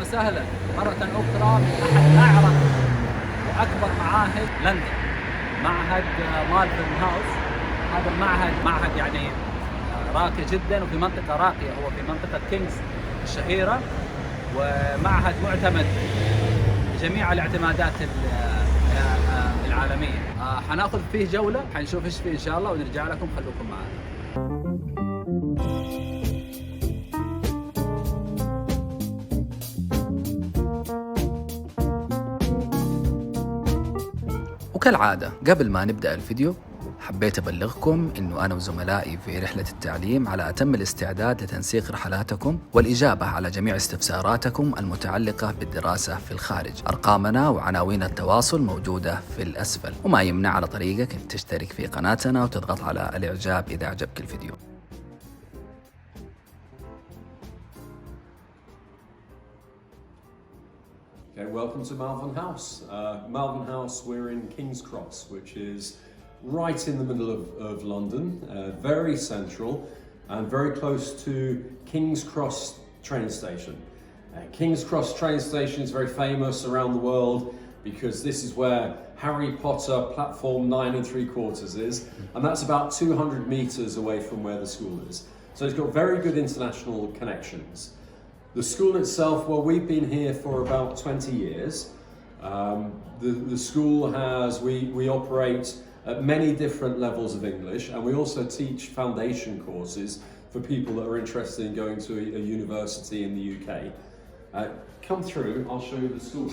وسهلا مرة أخرى من أحد أعرق وأكبر معاهد لندن، معهد مالفرن هاوس. هذا معهد يعني راقي جدا وفي منطقة راقية، هو في منطقة كينغز الشهيرة، ومعهد معتمد بجميع الاعتمادات العالمية. حناخذ فيه جولة، حنشوف ايش فيه إن شاء الله ونرجع لكم، خلوكم معنا. وكالعادة قبل ما نبدأ الفيديو حبيت أبلغكم أنه أنا وزملائي في رحلة التعليم على أتم الاستعداد لتنسيق رحلاتكم والإجابة على جميع استفساراتكم المتعلقة بالدراسة في الخارج. أرقامنا وعناوين التواصل موجودة في الأسفل، وما يمنع على طريقك أن تشترك في قناتنا وتضغط على الإعجاب إذا عجبك الفيديو. Okay, welcome to Malvern House. Malvern House, we're in King's Cross, which is right in the middle of London, very central and very close to King's Cross train station. King's Cross train station is very famous around the world because this is where Harry Potter platform 9 3/4 is, and that's about 200 metres away from where the school is. So it's got very good international connections. The school itself, well, we've been here for about 20 years. The school has, we operate at many different levels of English, and we also teach foundation courses for people that are interested in going to a university in the UK. Come through, I'll show you the school.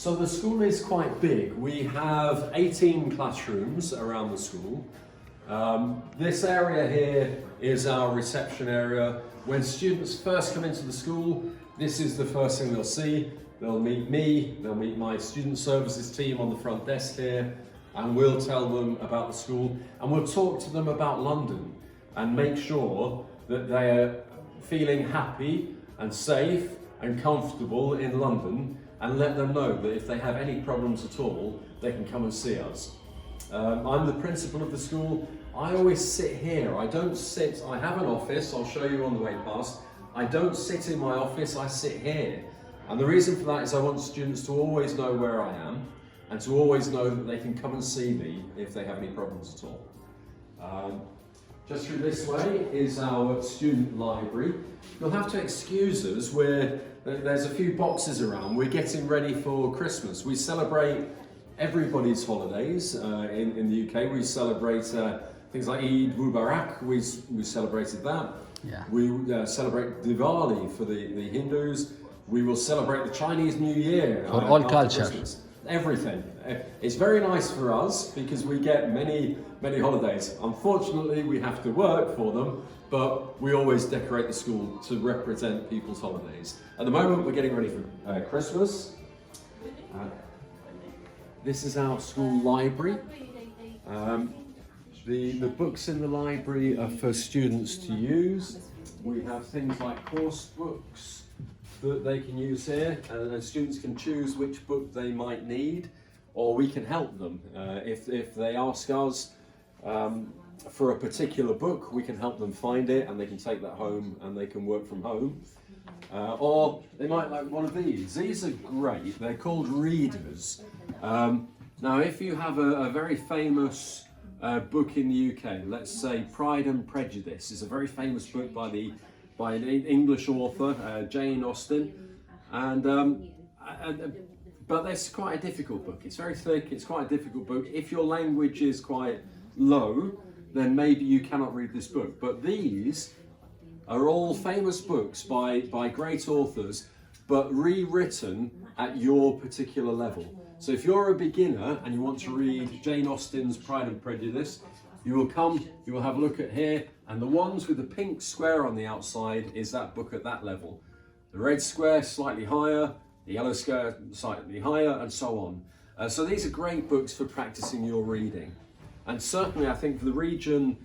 So the school is quite big. We have 18 classrooms around the school. This area here is our reception area. When students first come into the school, this is the first thing they'll see. They'll meet me, they'll meet my student services team on the front desk here, and we'll tell them about the school, and we'll talk to them about London and make sure that they are feeling happy and safe and comfortable in London, and let them know that if they have any problems at all, they can come and see us. I'm the principal of the school. I always sit here. I don't sit, I have an office, I'll show you on the way past. I don't sit in my office, I sit here. And the reason for that is I want students to always know where I am and to always know that they can come and see me if they have any problems at all. Just through this way is our student library. You'll have to excuse us, there's a few boxes around. We're getting ready for Christmas. We celebrate everybody's holidays in the UK. We celebrate things like Eid Mubarak, we celebrated that. Yeah. We celebrate Diwali for the Hindus. We will celebrate the Chinese New Year. For all culture. Christmas. Everything. It's very nice for us because we get many holidays. Unfortunately, we have to work for them, but we always decorate the school to represent people's holidays. At the moment, we're getting ready for Christmas. This is our school library. The books in the library are for students to use. We have things like course books that they can use here, and students can choose which book they might need, or we can help them. If they ask us for a particular book, we can help them find it, and they can take that home and they can work from home. Or they might like one of these. These are great. They're called readers. Now, if you have a very famous book in the UK, let's say Pride and Prejudice is a very famous book by an English author, Jane Austen, but that's quite a difficult book. It's very thick, it's quite a difficult book. If your language is quite low, then maybe you cannot read this book. But these are all famous books by great authors, but rewritten at your particular level. So if you're a beginner and you want to read Jane Austen's Pride and Prejudice, you will have a look at here, and the ones with the pink square on the outside is that book at that level. The red square slightly higher, the yellow square slightly higher, and so on. So these are great books for practicing your reading. And certainly I think for the region,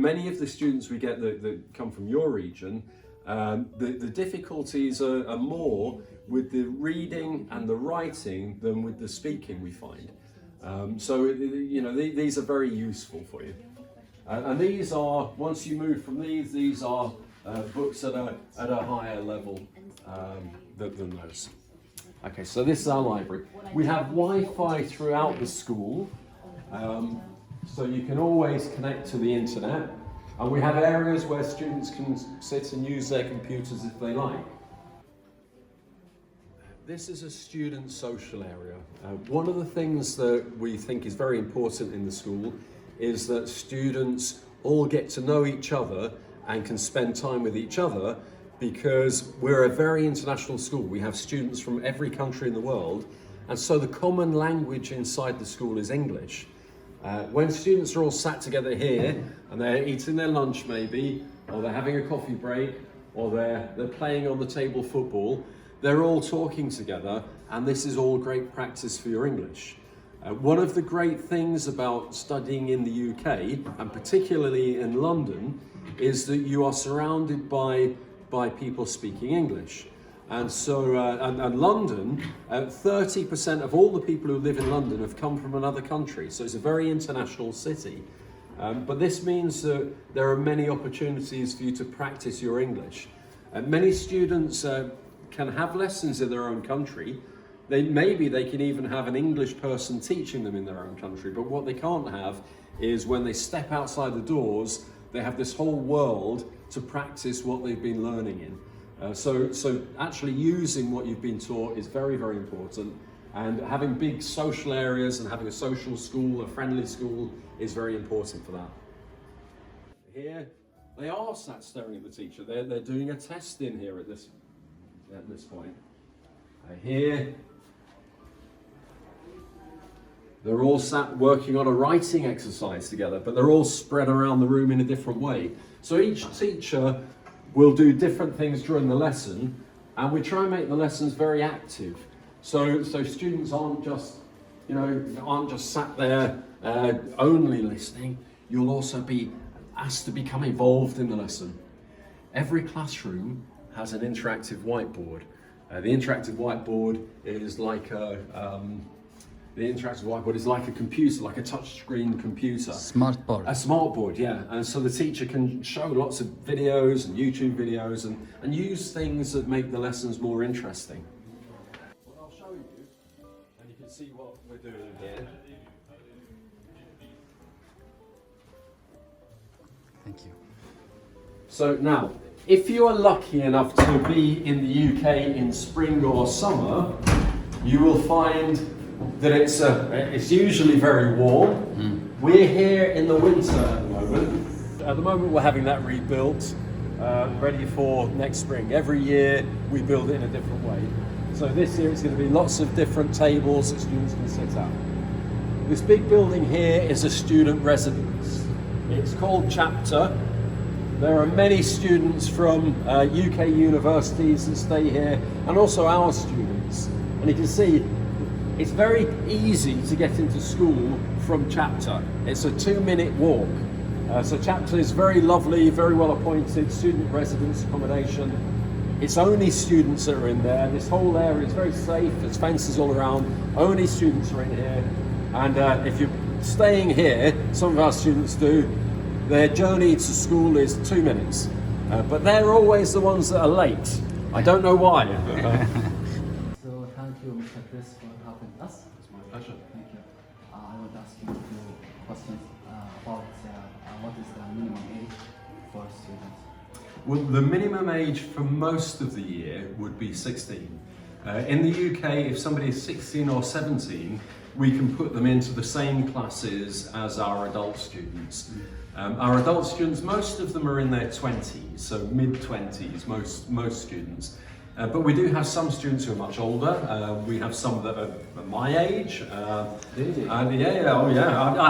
many of the students we get that come from your region, the difficulties are more with the reading and the writing than with the speaking, we find. So you know, these are very useful for you. And these are, once you move from these are books at a higher level. than those. Okay, so this is our library. We have Wi-Fi throughout the school, so you can always connect to the internet. And we have areas where students can sit and use their computers if they like. This is a student social area. One of the things that we think is very important in the school is that students all get to know each other and can spend time with each other, because we're a very international school. We have students from every country in the world, and so the common language inside the school is English. When students are all sat together here and they're eating their lunch maybe, or they're having a coffee break, or they're playing on the table football, they're all talking together, and this is all great practice for your English. One of the great things about studying in the UK, and particularly in London, is that you are surrounded by people speaking English. And so, and London, 30% of all the people who live in London have come from another country, so it's a very international city. But this means that there are many opportunities for you to practice your English. Many students can have lessons in their own country. Maybe they can even have an English person teaching them in their own country, but what they can't have is when they step outside the doors, they have this whole world to practice what they've been learning in. So actually using what you've been taught is very, very important, and having big social areas and having a social school, a friendly school, is very important for that. Here, they are sat staring at the teacher. They're doing a test in here at this point. Here, they're all sat working on a writing exercise together, but they're all spread around the room in a different way. So each teacher will do different things during the lesson, and we try and make the lessons very active. So students aren't just sat there only listening. You'll also be asked to become involved in the lesson. Every classroom has an interactive whiteboard. The interactive whiteboard is like a computer, like a touchscreen computer. Smartboard. A smartboard, yeah. And so the teacher can show lots of videos and YouTube videos and use things that make the lessons more interesting. What I'll show you, and you can see what we're doing here. Thank you. So now, if you are lucky enough to be in the UK in spring or summer, you will find that it's usually very warm. We're here in the winter at the moment. At the moment we're having that rebuilt, ready for next spring. Every year we build it in a different way. So this year it's going to be lots of different tables that students can sit at. This big building here is a student residence. It's called Chapter. There are many students from UK universities that stay here, and also our students. And you can see it's very easy to get into school from Chapter. It's a 2-minute walk. So Chapter is very lovely, very well appointed, student residence accommodation. It's only students that are in there. This whole area is very safe, there's fences all around, only students are in here. And if you're staying here, some of our students do, their journey to school is 2 minutes. But they're always the ones that are late. I don't know why. So thank you, Mr. Chris, for helping us. It's my pleasure. Thank you. I would ask you a few questions about what is the minimum age for students? Well, the minimum age for most of the year would be 16. In the UK, if somebody is 16 or 17, we can put them into the same classes as our adult students. Our adult students, most of them are in their 20s, so mid-20s, most students. But we do have some students who are much older. We have some that are my age. I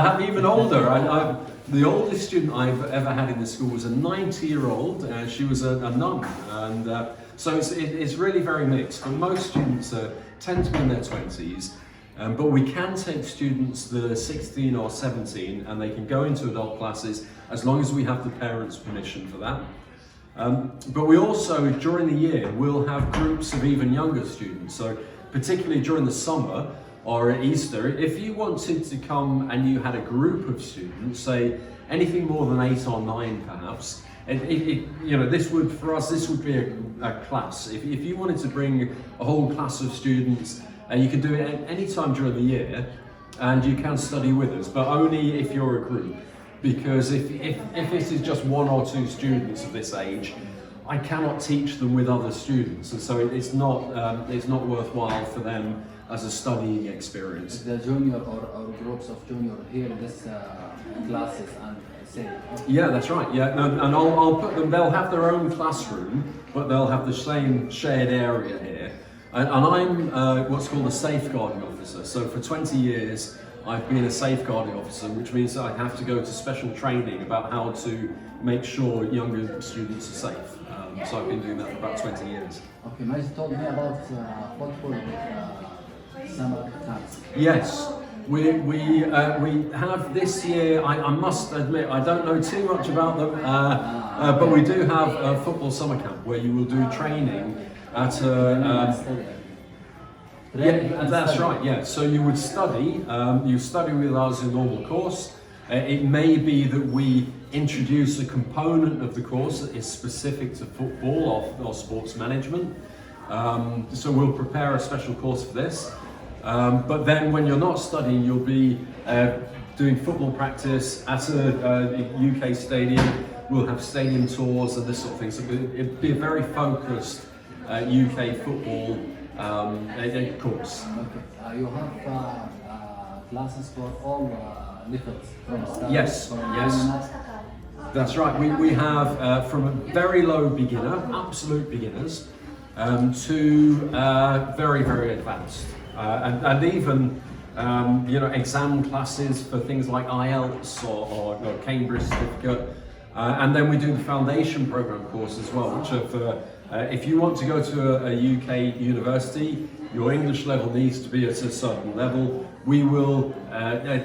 have even older. The oldest student I've ever had in the school was a 90-year-old. She was a nun, and so it's really very mixed. But most students tend to be in their 20s. But we can take students that are 16 or 17 and they can go into adult classes as long as we have the parents' permission for that. But we also, during the year, will have groups of even younger students. So particularly during the summer or at Easter, if you wanted to come and you had a group of students, say anything more than 8 or 9 perhaps. This would, for us, this would be a class. If you wanted to bring a whole class of students, you can do it any time during the year, and you can study with us, but only if you're a group. Because if this is just 1 or 2 students of this age, I cannot teach them with other students, and so it's not worthwhile for them as a studying experience. The junior or groups of junior here in this classes and say. Yeah, that's right. Yeah, and I'll put them. They'll have their own classroom, but they'll have the same shared area here. And I'm what's called a safeguarding officer. So for 20 years, I've been a safeguarding officer, which means that I have to go to special training about how to make sure younger students are safe. So I've been doing that for about 20 years. Okay, Majid told me about football summer camps. Yes, we have this year. I must admit I don't know too much about them, but we do have a football summer camp where you will do training at a. Yeah, that's right. Yeah, so you would study. You study with us in normal course. It may be that we introduce a component of the course that is specific to football or sports management. So we'll prepare a special course for this. But then when you're not studying, you'll be doing football practice at a UK stadium. We'll have stadium tours and this sort of thing. So it'd be a very focused UK football course. Okay. You have classes for all levels from start. Yes, yes. That's right. We have from a very low beginner, absolute beginners, to very, very advanced, and even exam classes for things like IELTS or Cambridge certificate, and then we do the foundation program course as well, which are for if you want to go to a UK university, your English level needs to be at a certain level. We will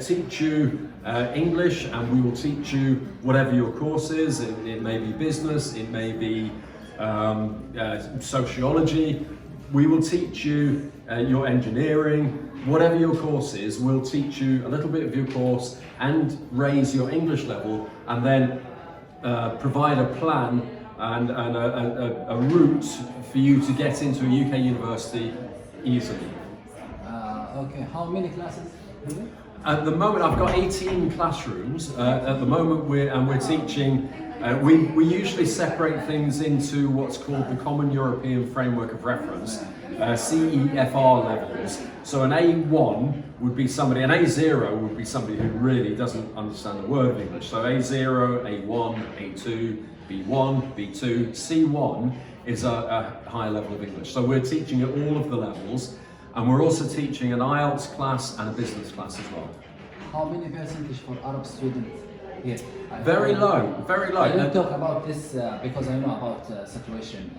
teach you English, and we will teach you whatever your course is. It may be business, it may be sociology. We will teach you your engineering, whatever your course is. We'll teach you a little bit of your course and raise your English level, and then provide a plan and a route for you to get into a UK university easily. Okay, how many classes? At the moment, I've got 18 classrooms. At the moment, we're teaching. We usually separate things into what's called the Common European Framework of Reference, CEFR levels. So an A1 would be somebody, an A0 would be somebody who really doesn't understand a word of English. So A0, A1, A2, B1, B2, C1 is a high level of English. So we're teaching at all of the levels, and we're also teaching an IELTS class and a business class as well. How many percentage for Arab students here? Very low, very low. I don't talk about this because I know about the situation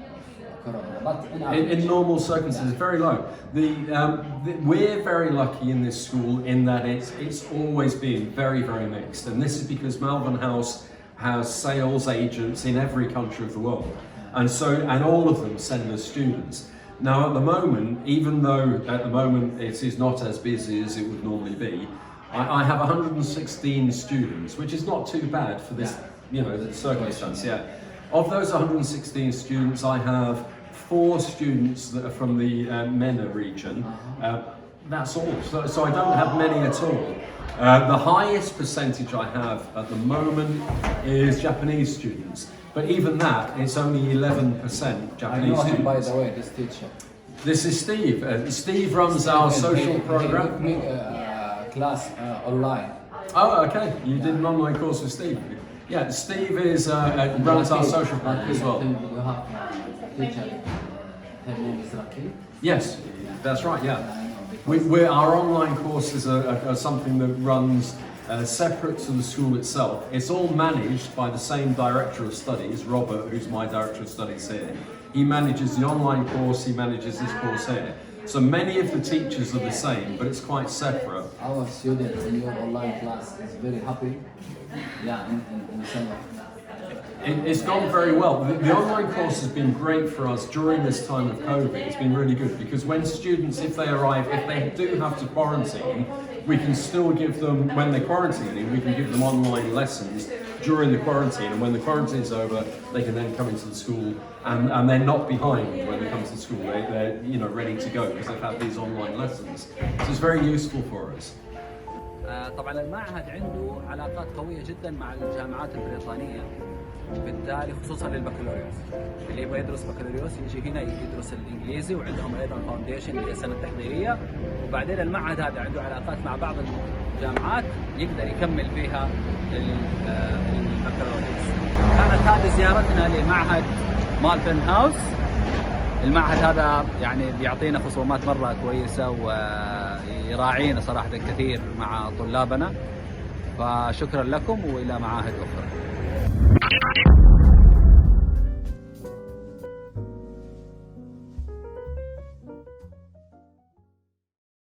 of Corona, but in normal circumstances, very low. We're very lucky in this school in that it's always been very, very mixed, and this is because Malvern House has sales agents in every country of the world, and all of them send us students. Now at the moment, even though at the moment it is not as busy as it would normally be, I have 116 students, which is not too bad for this, the circumstance. Yeah. Of those 116 students, I have 4 students that are from the MENA region. That's all. So I don't have many at all. The highest percentage I have at the moment is Japanese students, but even that, it's only 11% Japanese I know students. him, by the way, this teacher. This is Steve. Steve runs our social program. He class online. Oh, okay. You did an online course with Steve. Yeah, Steve is runs our social program as well. You have a teacher. Her name is Rakhi. Yes, that's right. Yeah. Our online courses are something that runs separate to the school itself. It's all managed by the same director of studies, Robert, who's my director of studies here. He manages the online course, he manages this course here. So many of the teachers are the same, but it's quite separate. Our students in your online class is very happy. Yeah, in summer. It's gone very well. The online course has been great for us during this time of COVID. It's been really good because when students, if they arrive, if they do have to quarantine, we can still give them, when they're quarantining, we can give them online lessons during the quarantine, and when the quarantine is over, they can then come into the school, and they're not behind when they come to the school. They're ready to go because they've had these online lessons. So it's very useful for us. طبعا المعهد عنده علاقات قوية جدا مع الجامعات البريطانية، بالتالي خصوصا للبكالوريوس. اللي يبغى يدرس بكالوريوس يجي هنا يدرس الانجليزي، وعندهم ايضا فاونديشن اللي هي السنة التحضيرية، وبعدين المعهد هذا عنده علاقات مع بعض الجامعات يقدر يكمل فيها البكالوريوس. كانت هذه زيارتنا لمعهد مالفرن هاوس. المعهد هذا يعني بيعطينا خصومات مرة كويسة ويراعينا صراحة كثير مع طلابنا، فشكرا لكم وإلى معاهد أخرى.